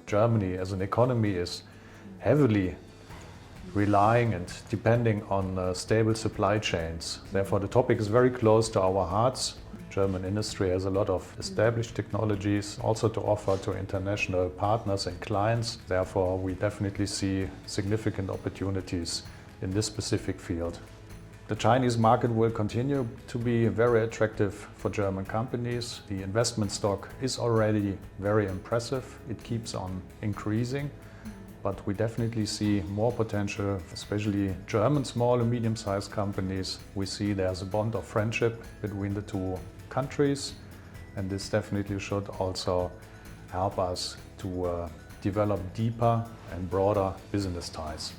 Germany as an economy is heavily relying and depending on stable supply chains. Therefore, the topic is very close to our hearts. German industry has a lot of established technologies also to offer to international partners and clients. Therefore, we definitely see significant opportunities in this specific field. The Chinese market will continue to be very attractive for German companies. The investment stock is already very impressive. It keeps on increasing, but we definitely see more potential, especially German small and medium-sized companies. We see there's a bond of friendship between the two countries, and this definitely should also help us to develop deeper and broader business ties.